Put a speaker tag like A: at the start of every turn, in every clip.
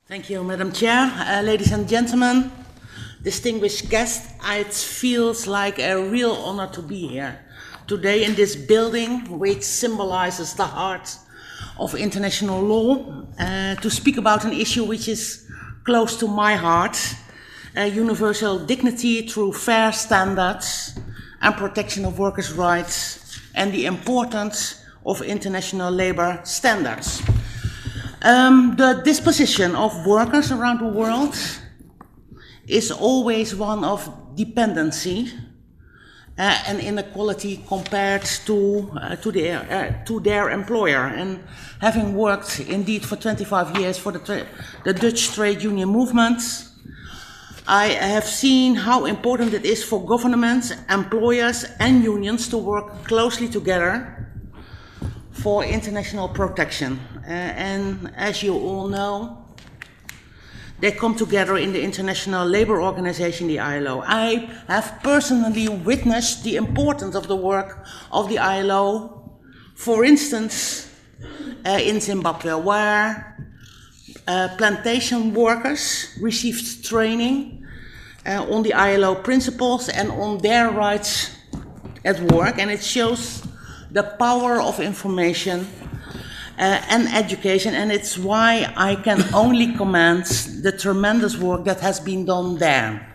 A: Thank you, Madam Chair. Ladies and gentlemen, distinguished guests, it feels like a real honor to be here today in this building, which symbolizes the heart of international law, to speak about an issue which is close to my heart, universal dignity through fair standards and protection of workers' rights, and the importance of international labor standards. The disposition of workers around the world is always one of dependency and inequality compared to their employer. And having worked indeed for 25 years for the Dutch trade union movement, I have seen how important it is for governments, employers and unions to work closely together for international protection. And as you all know, they come together in the International Labour Organization, the ILO. I have personally witnessed the importance of the work of the ILO, for instance, in Zimbabwe, where plantation workers received training on the ILO principles and on their rights at work, and it shows the power of information and education, and it's why I can only commend the tremendous work that has been done there.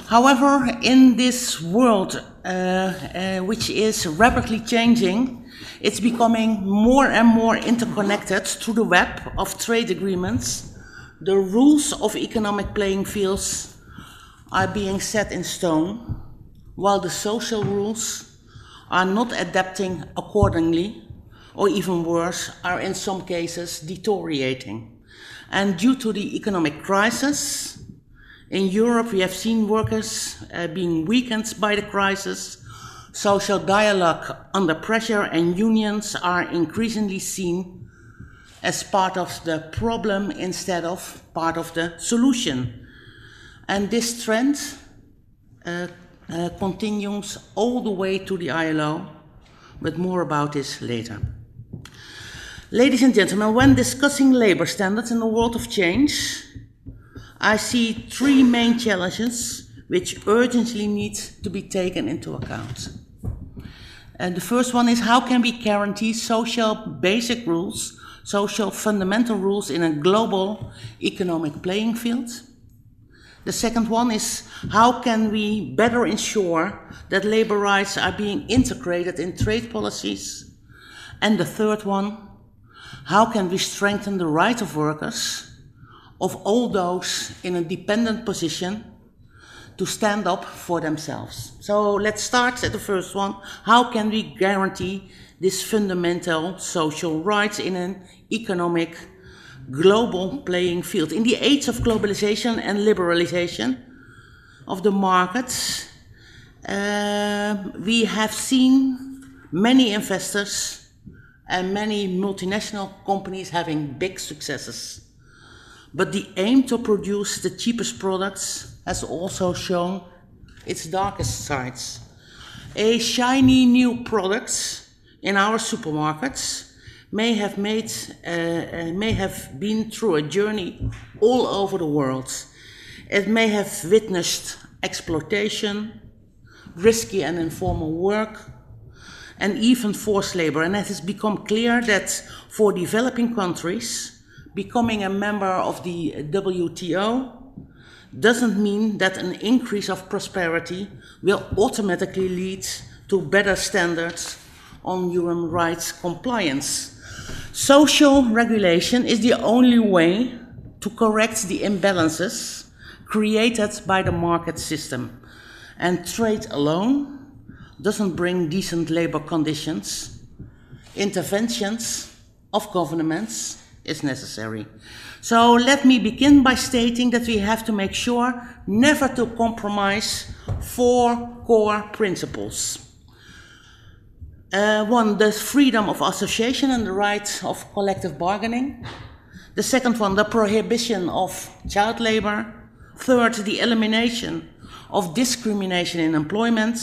A: However, in this world, which is rapidly changing, it's becoming more and more interconnected through the web of trade agreements. The rules of economic playing fields are being set in stone, while the social rules are not adapting accordingly, or even worse, are in some cases deteriorating. And due to the economic crisis, in Europe we have seen workers being weakened by the crisis, social dialogue under pressure, and unions are increasingly seen as part of the problem instead of part of the solution. And this trend continues all the way to the ILO, but more about this later. Ladies and gentlemen, when discussing labor standards in the world of change, I see three main challenges which urgently need to be taken into account. And the first one is, how can we guarantee social basic rules, social fundamental rules in a global economic playing field? The second one is, how can we better ensure that labor rights are being integrated in trade policies? And the third one, how can we strengthen the right of workers, of all those in a dependent position, to stand up for themselves? So let's start at the first one. How can we guarantee these fundamental social rights in an economic global playing field? In the age of globalization and liberalization of the markets, we have seen many investors and many multinational companies having big successes. But the aim to produce the cheapest products has also shown its darkest sides. A shiny new product in our supermarkets may have been through a journey all over the world. It may have witnessed exploitation, risky and informal work, and even forced labor. And it has become clear that for developing countries, becoming a member of the WTO doesn't mean that an increase of prosperity will automatically lead to better standards on human rights compliance. Social regulation is the only way to correct the imbalances created by the market system. And trade alone doesn't bring decent labor conditions. Interventions of governments is necessary. So let me begin by stating that we have to make sure never to compromise four core principles. One, the freedom of association and the right of collective bargaining. The second one, the prohibition of child labor. Third, the elimination of discrimination in employment.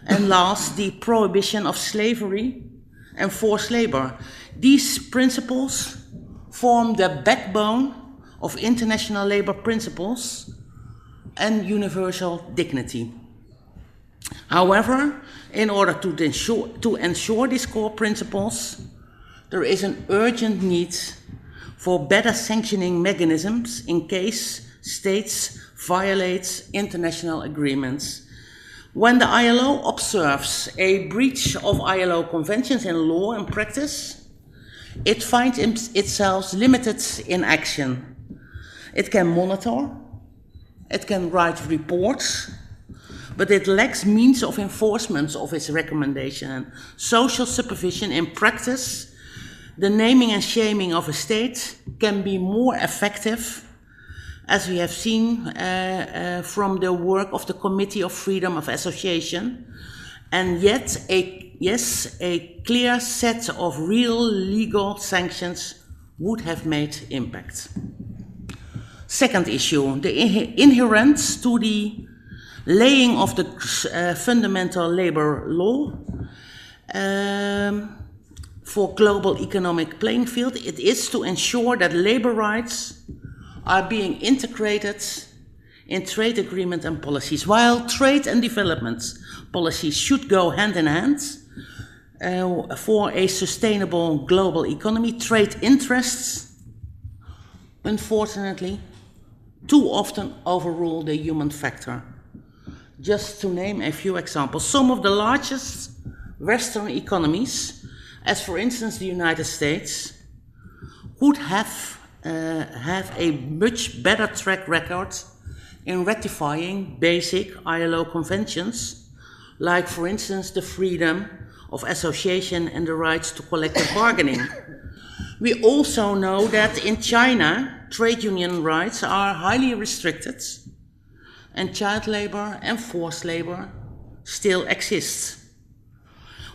A: And last, the prohibition of slavery and forced labor. These principles form the backbone of international labor principles and universal dignity. However, in order to ensure these core principles, there is an urgent need for better sanctioning mechanisms in case states violate international agreements. When the ILO observes a breach of ILO conventions in law and practice, it finds itself limited in action. It can monitor, it can write reports, but it lacks means of enforcement of its recommendation and social supervision. In practice, the naming and shaming of a state can be more effective, as we have seen from the work of the Committee of Freedom of Association, and yet a clear set of real legal sanctions would have made impact. Second issue, the adherence to the laying of the fundamental labor law for global economic playing field. It is to ensure that labor rights are being integrated in trade agreement and policies. While trade and development policies should go hand in hand for a sustainable global economy, trade interests, unfortunately, too often overrule the human factor. Just to name a few examples, some of the largest Western economies, as for instance the United States, would have a much better track record in ratifying basic ILO conventions, like for instance the freedom of association and the rights to collective bargaining. We also know that in China, trade union rights are highly restricted, and child labor and forced labor still exist.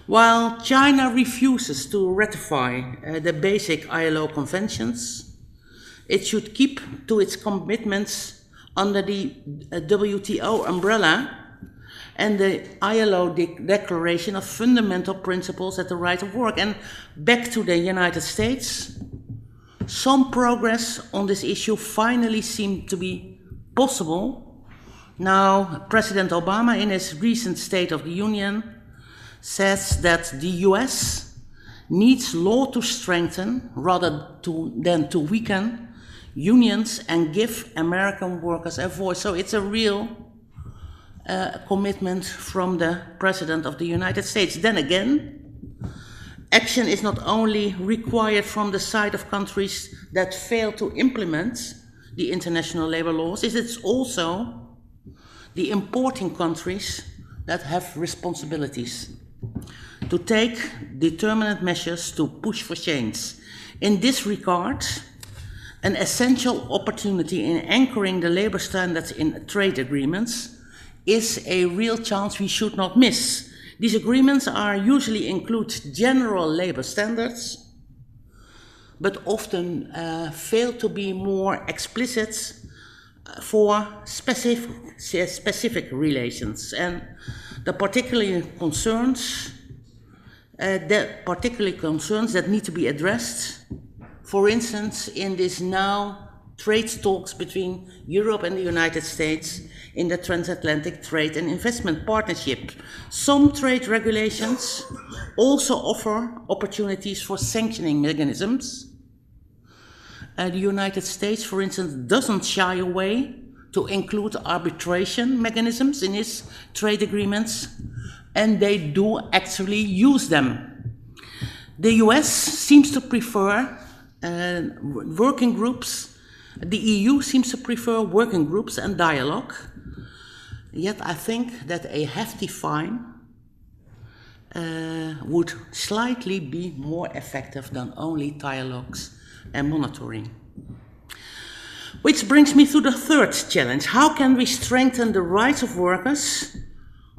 A: While China refuses to ratify the basic ILO conventions, it should keep to its commitments under the WTO umbrella and the ILO Declaration of Fundamental Principles at the Right of Work. And back to the United States, some progress on this issue finally seemed to be possible. Now, President Obama, in his recent State of the Union, says that the US needs law to strengthen rather than to weaken unions and give American workers a voice. So it's a real commitment from the President of the United States. Then again, action is not only required from the side of countries that fail to implement the international labor laws, it's also the importing countries that have responsibilities to take determinate measures to push for change. In this regard, an essential opportunity in anchoring the labor standards in trade agreements is a real chance we should not miss. These agreements usually include general labor standards, but often fail to be more explicit for specific relations. And the particular concerns that need to be addressed, for instance, in this now trade talks between Europe and the United States in the Transatlantic Trade and Investment Partnership. Some trade regulations also offer opportunities for sanctioning mechanisms. The United States, for instance, doesn't shy away to include arbitration mechanisms in its trade agreements, and they do actually use them. The US seems to prefer working groups. The EU seems to prefer working groups and dialogue. Yet I think that a hefty fine would slightly be more effective than only dialogues and monitoring. Which brings me to the third challenge. How can we strengthen the rights of workers,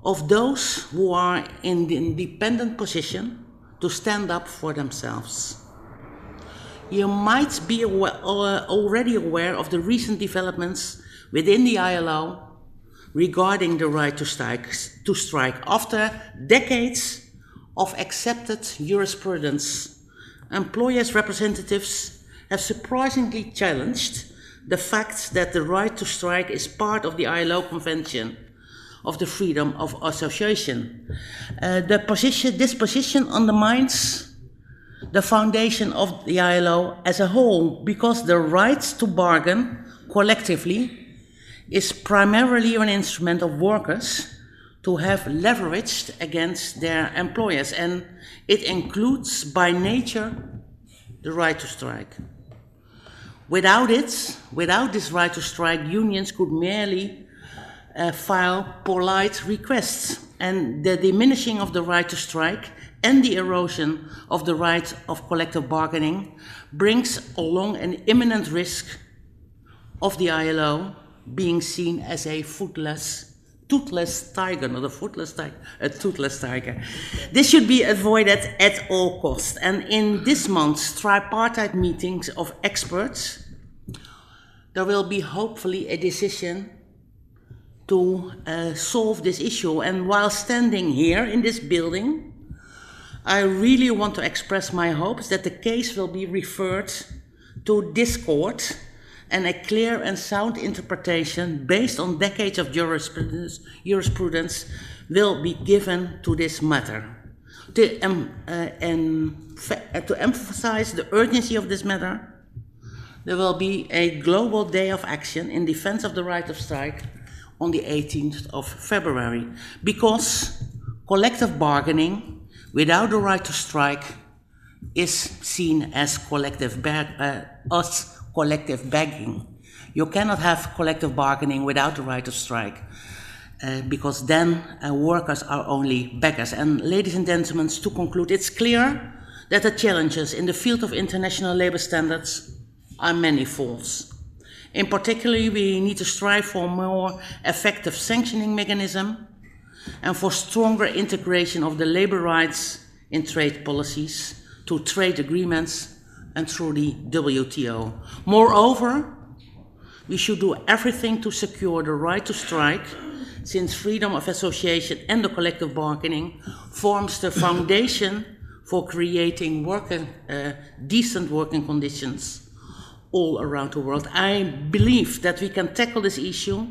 A: of those who are in the independent position, to stand up for themselves? You might be already aware of the recent developments within the ILO regarding the right to strike. After decades of accepted jurisprudence, employers' representatives have surprisingly challenged the fact that the right to strike is part of the ILO Convention of the Freedom of Association. This position undermines the foundation of the ILO as a whole, because the right to bargain collectively is primarily an instrument of workers to have leveraged against their employers, and it includes by nature the right to strike. Without this right to strike, unions could merely file polite requests, and the diminishing of the right to strike and the erosion of the right of collective bargaining brings along an imminent risk of the ILO being seen as a toothless tiger, not a footless tiger, a toothless tiger. This should be avoided at all costs. And in this month's tripartite meetings of experts, there will be hopefully a decision to solve this issue. And while standing here in this building, I really want to express my hopes that the case will be referred to this court and a clear and sound interpretation based on decades of jurisprudence will be given to this matter. To emphasize the urgency of this matter, there will be a global day of action in defense of the right of strike on the 18th of February, because collective bargaining without the right to strike is seen as collective begging. You cannot have collective bargaining without the right to strike, because then workers are only beggars. And ladies and gentlemen, to conclude, it's clear that the challenges in the field of international labor standards are manifold. In particular, we need to strive for a more effective sanctioning mechanism and for stronger integration of the labor rights in trade policies, to trade agreements and through the WTO. Moreover, we should do everything to secure the right to strike, since freedom of association and the collective bargaining forms the foundation for creating decent working conditions all around the world. I believe that we can tackle this issue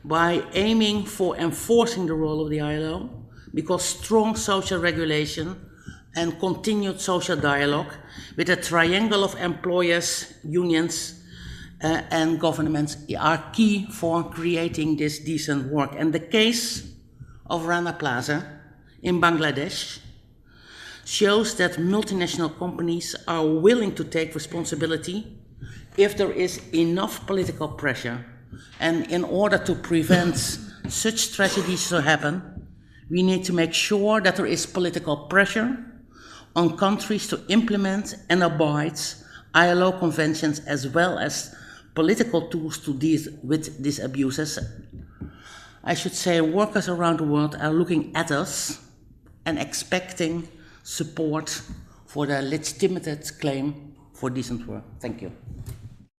A: by aiming for enforcing the role of the ILO, because strong social regulation and continued social dialogue with a triangle of employers, unions, and governments are key for creating this decent work. And the case of Rana Plaza in Bangladesh shows that multinational companies are willing to take responsibility if there is enough political pressure. And in order to prevent such tragedies to happen, we need to make sure that there is political pressure on countries to implement and abide ILO conventions, as well as political tools to deal with these abuses. I should say workers around the world are looking at us and expecting support for their legitimate claim for decent work. Thank you.